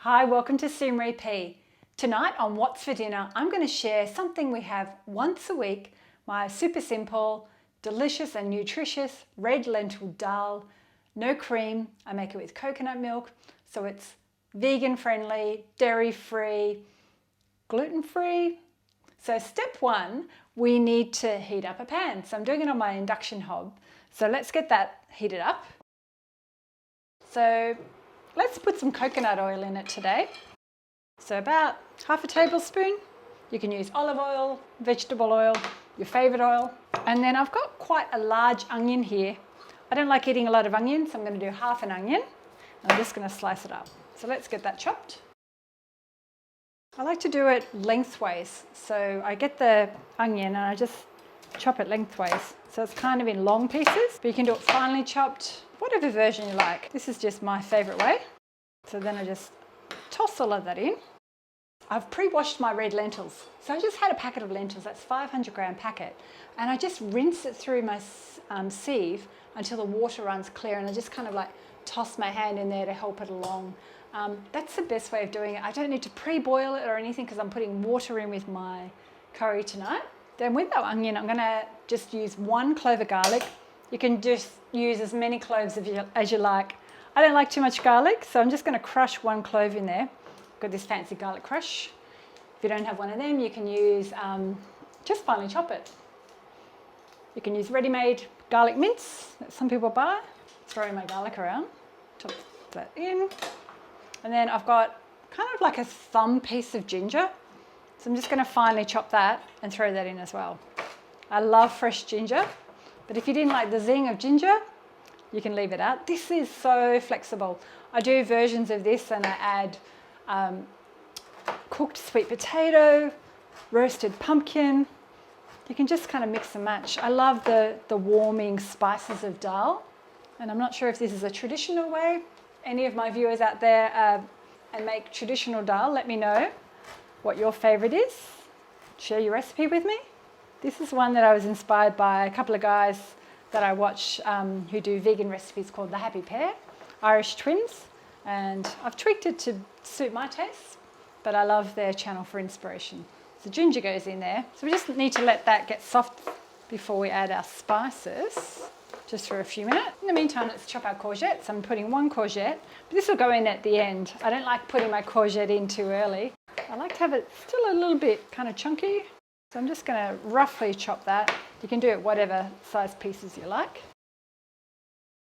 Hi, welcome to Maree. Tonight on What's for Dinner, I'm going to share something we have once a week, my super simple, delicious and nutritious red lentil dal, no cream. I make it with coconut milk, so it's vegan friendly, dairy free, gluten free. So step one, we need to heat up a pan. So I'm doing it on my induction hob. So let's get that heated up. So let's put some coconut oil in it today. So about half a tablespoon. You can use olive oil, vegetable oil, your favourite oil. And then I've got quite a large onion here. I don't like eating a lot of onion, so I'm going to do half an onion. And I'm just going to slice it up. So let's get that chopped. I like to do it lengthways. So I get the onion and I just chop it lengthways. So it's kind of in long pieces, but you can do it finely chopped, whatever version you like. This is just my favourite way. So then I just toss all of that in. I've pre-washed my red lentils. So I just had a packet of lentils, that's 500 gram packet. And I just rinse it through my sieve until the water runs clear, and I just kind of like toss my hand in there to help it along. That's the best way of doing it. I don't need to pre-boil it or anything because I'm putting water in with my curry tonight. Then with our onion, I'm gonna just use 1 clove of garlic. You can just use as many cloves as you like. I don't like too much garlic, so I'm just gonna crush 1 clove in there. I've got this fancy garlic crush. If you don't have one of them, you can use, just finely chop it. You can use ready-made garlic mince that some people buy. Throwing my garlic around, chop that in. And then I've got kind of like a thumb piece of ginger. So I'm just gonna finely chop that and throw that in as well. I love fresh ginger, but if you didn't like the zing of ginger, you can leave it out. This is so flexible. I do versions of this and I add cooked sweet potato, roasted pumpkin. You can just kind of mix and match. I love the warming spices of dal. And I'm not sure if this is a traditional way. Any of my viewers out there and make traditional dal, let me know what your favourite is. Share your recipe with me. This is one that I was inspired by a couple of guys that I watch who do vegan recipes called The Happy Pair, Irish twins. And I've tweaked it to suit my taste, but I love their channel for inspiration. So ginger goes in there. So we just need to let that get soft before we add our spices, just for a few minutes. In the meantime, let's chop our courgettes. I'm putting 1 courgette, but this will go in at the end. I don't like putting my courgette in too early. I like to have it still a little bit kind of chunky. So I'm just gonna roughly chop that. You can do it whatever size pieces you like.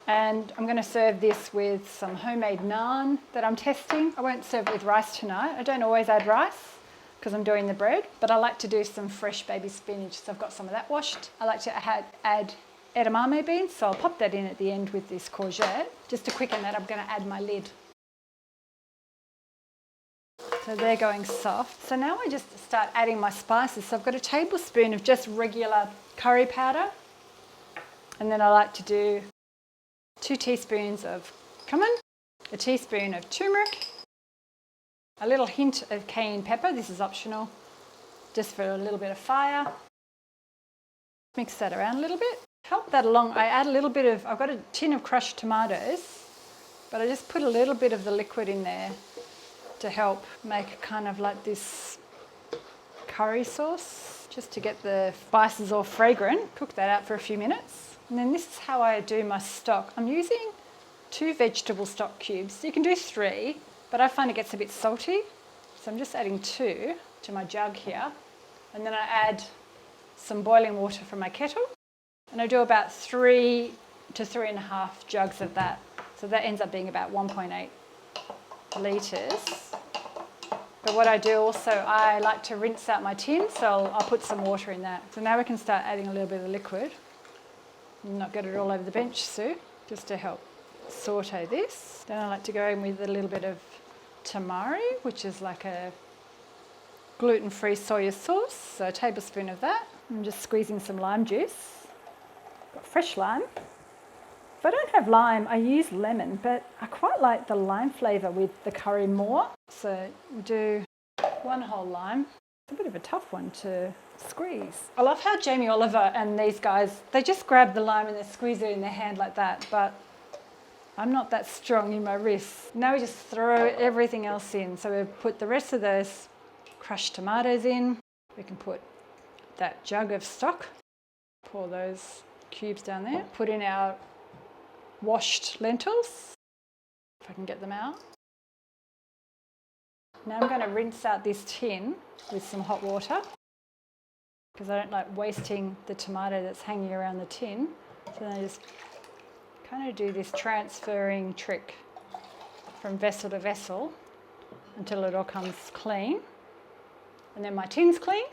And I'm gonna serve this with some homemade naan that I'm testing. I won't serve it with rice tonight. I don't always add rice because I'm doing the bread, but I like to do some fresh baby spinach. So I've got some of that washed. I like to add edamame beans, so I'll pop that in at the end with this courgette. Just to quicken that, I'm gonna add my lid. So they're going soft. So now I just start adding my spices. So I've got a tablespoon of just regular curry powder. And then I like to do 2 teaspoons of cumin, a teaspoon of turmeric, a little hint of cayenne pepper. This is optional, just for a little bit of fire. Mix that around a little bit. Help that along. I add a little bit of, I've got a tin of crushed tomatoes, but I just put a little bit of the liquid in there to help make kind of like this curry sauce, just to get the spices all fragrant. Cook that out for a few minutes. And then this is how I do my stock. I'm using 2 vegetable stock cubes. You can do 3, but I find it gets a bit salty. So I'm just adding 2 to my jug here. And then I add some boiling water from my kettle. And I do about 3 to 3.5 jugs of that. So that ends up being about 1.8 litres. But what I do also, I like to rinse out my tin, so I'll put some water in that. So now we can start adding a little bit of liquid. Not get it all over the bench soup, just to help saute this. Then I like to go in with a little bit of Maree, which is like a gluten-free soya sauce. So a tablespoon of that. I'm just squeezing some lime juice. Got fresh lime. If I don't have lime, I use lemon, but I quite like the lime flavour with the curry more. So we'll do 1 whole lime. It's a bit of a tough one to squeeze. I love how Jamie Oliver and these guys, they just grab the lime and they squeeze it in their hand like that, but I'm not that strong in my wrists. Now we just throw everything else in. So we put the rest of those crushed tomatoes in. We can put that jug of stock, pour those cubes down there, put in our washed lentils, if I can get them out. Now I'm going to rinse out this tin with some hot water because I don't like wasting the tomato that's hanging around the tin. So then I just kind of do this transferring trick from vessel to vessel until it all comes clean. And then my tin's clean.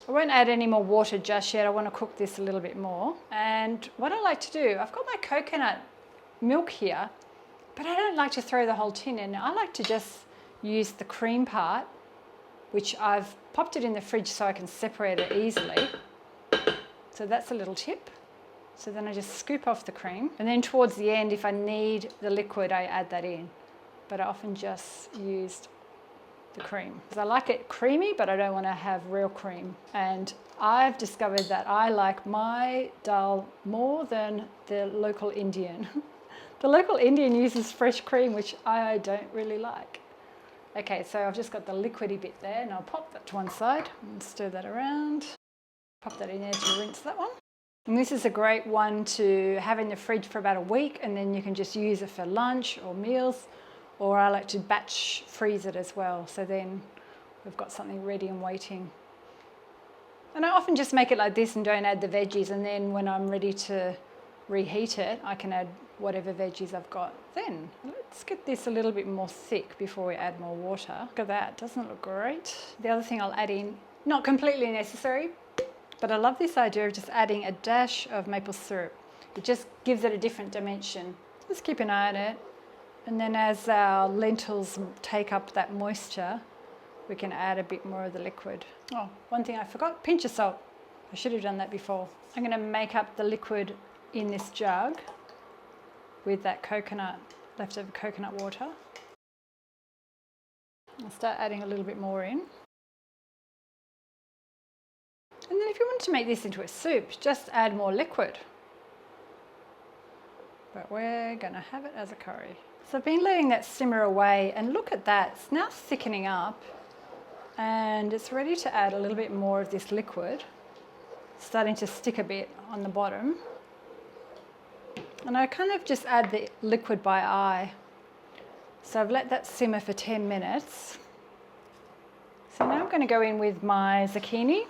I won't add any more water just yet. I want to cook this a little bit more. And what I like to do, I've got my coconut milk here, but I don't like to throw the whole tin in. I like to just use the cream part, which I've popped it in the fridge so I can separate it easily. So that's a little tip. So then I just scoop off the cream, and then towards the end, if I need the liquid, I add that in. But I often just used the cream because I like it creamy, but I don't want to have real cream. And I've discovered that I like my dal more than the local Indian. The local Indian uses fresh cream, which I don't really like. Okay, so I've just got the liquidy bit there, and I'll pop that to one side and stir that around. Pop that in there to rinse that one. And this is a great one to have in the fridge for about a week, and then you can just use it for lunch or meals, or I like to batch freeze it as well. So then we've got something ready and waiting. And I often just make it like this and don't add the veggies, and then when I'm ready to reheat it, I can add whatever veggies I've got then. Let's get this a little bit more thick before we add more water. Look at that, doesn't it look great? The other thing I'll add in, not completely necessary, but I love this idea of just adding a dash of maple syrup. It just gives it a different dimension. Just keep an eye on it. And then as our lentils take up that moisture, we can add a bit more of the liquid. Oh, one thing I forgot, pinch of salt. I should have done that before. I'm going to make up the liquid in this jug with that leftover coconut water. I'll start adding a little bit more in. And then if you want to make this into a soup, just add more liquid. But we're going to have it as a curry. So I've been letting that simmer away, and look at that, it's now thickening up and it's ready to add a little bit more of this liquid. It's starting to stick a bit on the bottom. And I kind of just add the liquid by eye. So I've let that simmer for 10 minutes. So now I'm going to go in with my zucchini.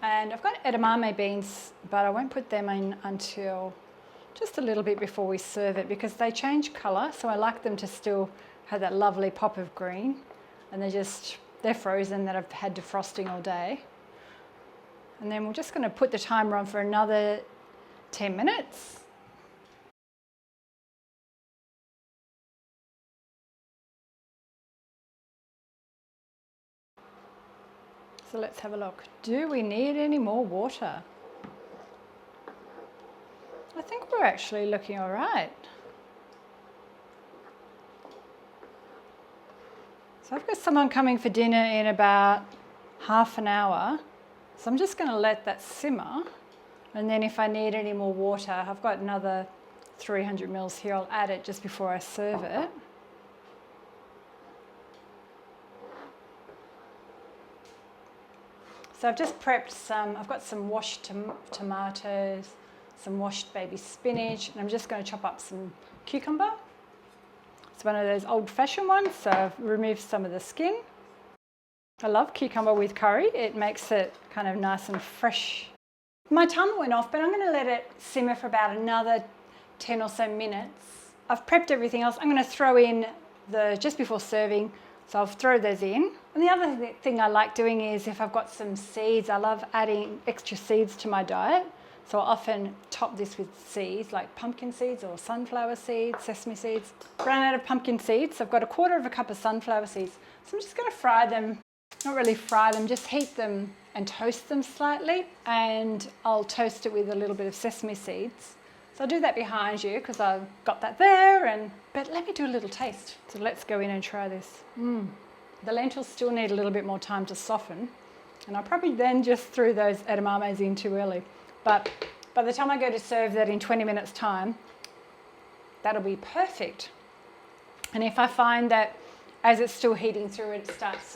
And I've got edamame beans, but I won't put them in until just a little bit before we serve it because they change colour. So I like them to still have that lovely pop of green. And they're frozen, that I've had defrosting all day. And then we're just going to put the timer on for another 10 minutes. So let's have a look. Do we need any more water? I think we're actually looking all right. So I've got someone coming for dinner in about half an hour. So I'm just going to let that simmer. And then if I need any more water, I've got another 300 mils here. I'll add it just before I serve it. So I've just prepped I've got some washed tomatoes, some washed baby spinach, and I'm just going to chop up some cucumber. It's one of those old-fashioned ones, so I've removed some of the skin. I love cucumber with curry. It makes it kind of nice and fresh. My timer went off, but I'm going to let it simmer for about another 10 or so minutes. I've prepped everything else. I'm going to throw in just before serving, so I'll throw those in. And the other thing I like doing is if I've got some seeds, I love adding extra seeds to my diet. So I often top this with seeds like pumpkin seeds or sunflower seeds, sesame seeds. Ran out of pumpkin seeds, so I've got a quarter of a cup of sunflower seeds. So I'm just going to fry them, not really fry them, just heat them and toast them slightly. And I'll toast it with a little bit of sesame seeds. So I'll do that behind you because I've got that there. But let me do a little taste. So let's go in and try this. The lentils still need a little bit more time to soften. And I probably then just threw those edamames in too early. But by the time I go to serve that in 20 minutes time, that'll be perfect. And if I find that as it's still heating through it starts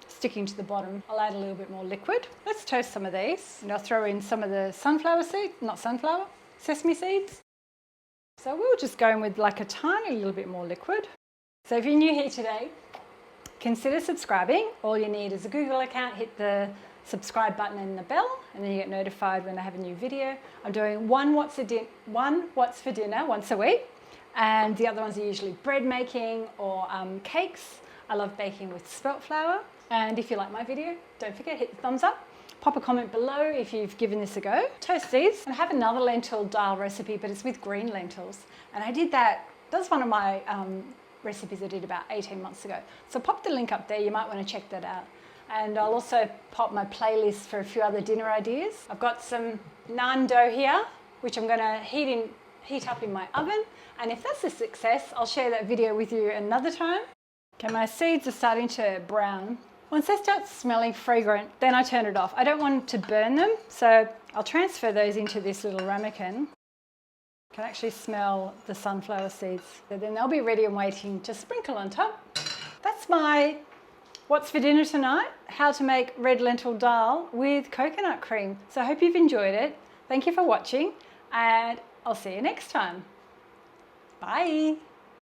sticking to the bottom, I'll add a little bit more liquid. Let's toast some of these, and I'll throw in some of the sesame seeds. So we'll just go in with like a tiny little bit more liquid. So if you're new here today, consider subscribing. All you need is a Google account, hit the subscribe button and the bell, and then you get notified when I have a new video. I'm doing one what's for dinner once a week, and the other ones are usually bread making or cakes. I love baking with spelt flour. And if you like my video, don't forget, hit the thumbs up. Pop a comment below if you've given this a go. Toast these. And I have another lentil dal recipe, but it's with green lentils. And I did that, that's one of my recipes I did about 18 months ago. So pop the link up there, you might want to check that out. And I'll also pop my playlist for a few other dinner ideas. I've got some naan dough here, which I'm going to heat up in my oven. And if that's a success, I'll share that video with you another time. Okay, my seeds are starting to brown. Once they start smelling fragrant, then I turn it off. I don't want to burn them, so I'll transfer those into this little ramekin. I can actually smell the sunflower seeds. So then they'll be ready and waiting to sprinkle on top. That's my what's for dinner tonight, how to make red lentil dal with coconut cream. So I hope you've enjoyed it. Thank you for watching, and I'll see you next time. Bye.